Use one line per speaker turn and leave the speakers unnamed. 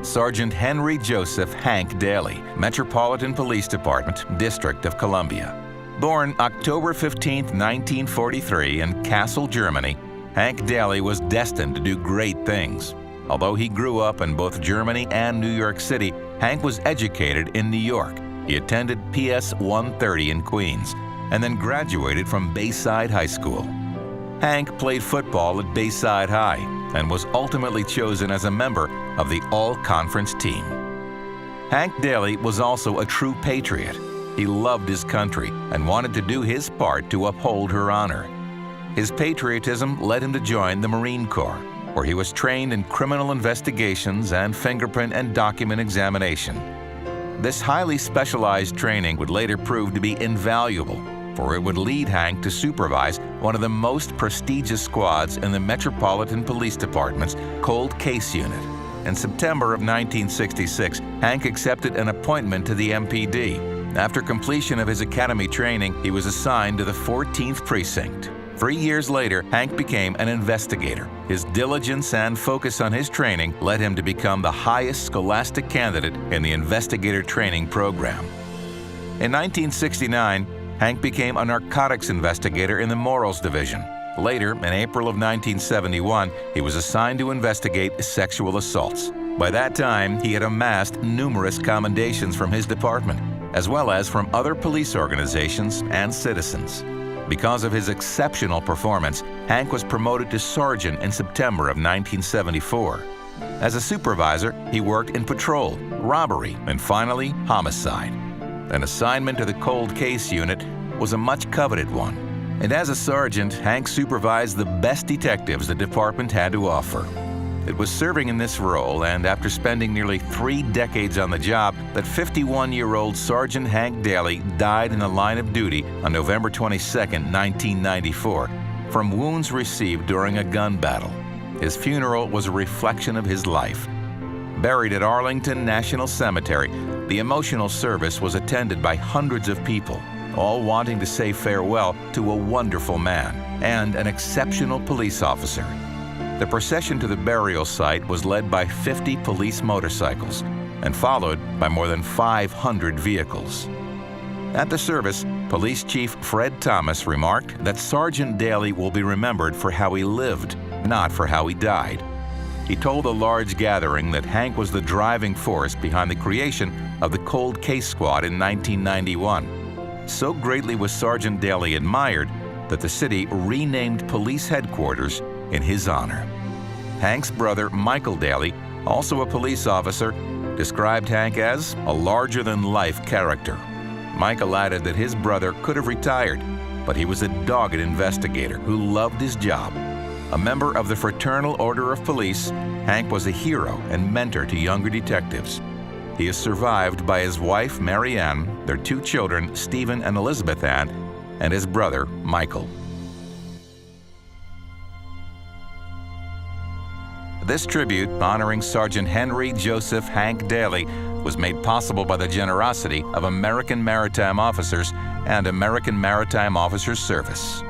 Sergeant Henry Joseph Hank Daly, Metropolitan Police Department, District of Columbia. Born October 15, 1943 in Kassel, Germany, Hank Daly was destined to do great things. Although he grew up in both Germany and New York City, Hank was educated in New York. He attended PS 130 in Queens and then graduated from Bayside High School. Hank played football at Bayside High and was ultimately chosen as a member of the all-conference team. Hank Daly was also a true patriot. He loved his country and wanted to do his part to uphold her honor. His patriotism led him to join the Marine Corps, where he was trained in criminal investigations and fingerprint and document examination. This highly specialized training would later prove to be invaluable, for it would lead Hank to supervise one of the most prestigious squads in the Metropolitan Police Department's Cold Case Unit. In September of 1966, Hank accepted an appointment to the MPD. After completion of his academy training, he was assigned to the 14th Precinct. 3 years later, Hank became an investigator. His diligence and focus on his training led him to become the highest scholastic candidate in the investigator training program. In 1969, Hank became a narcotics investigator in the Morals Division. Later, in April of 1971, he was assigned to investigate sexual assaults. By that time, he had amassed numerous commendations from his department, as well as from other police organizations and citizens. Because of his exceptional performance, Hank was promoted to sergeant in September of 1974. As a supervisor, he worked in patrol, robbery, and finally, homicide. An assignment to the Cold Case Unit was a much coveted one. And as a sergeant, Hank supervised the best detectives the department had to offer. It was serving in this role, and after spending nearly 3 decades on the job, that 51-year-old Sergeant Hank Daly died in the line of duty on November 22, 1994, from wounds received during a gun battle. His funeral was a reflection of his life. Buried at Arlington National Cemetery, the emotional service was attended by hundreds of people, all wanting to say farewell to a wonderful man and an exceptional police officer. The procession to the burial site was led by 50 police motorcycles and followed by more than 500 vehicles. At the service, Police Chief Fred Thomas remarked that Sergeant Daly will be remembered for how he lived, not for how he died. He told a large gathering that Hank was the driving force behind the creation of the Cold Case Squad in 1991. So greatly was Sergeant Daly admired that the city renamed police headquarters in his honor. Hank's brother, Michael Daly, also a police officer, described Hank as a larger-than-life character. Michael added that his brother could have retired, but he was a dogged investigator who loved his job. A member of the Fraternal Order of Police, Hank was a hero and mentor to younger detectives. He is survived by his wife, Mary Ann, their 2 children, Stephen and Elizabeth Ann, and his brother, Michael. This tribute, honoring Sergeant Henry Joseph Hank Daly, was made possible by the generosity of American Maritime Officers and American Maritime Officers Service.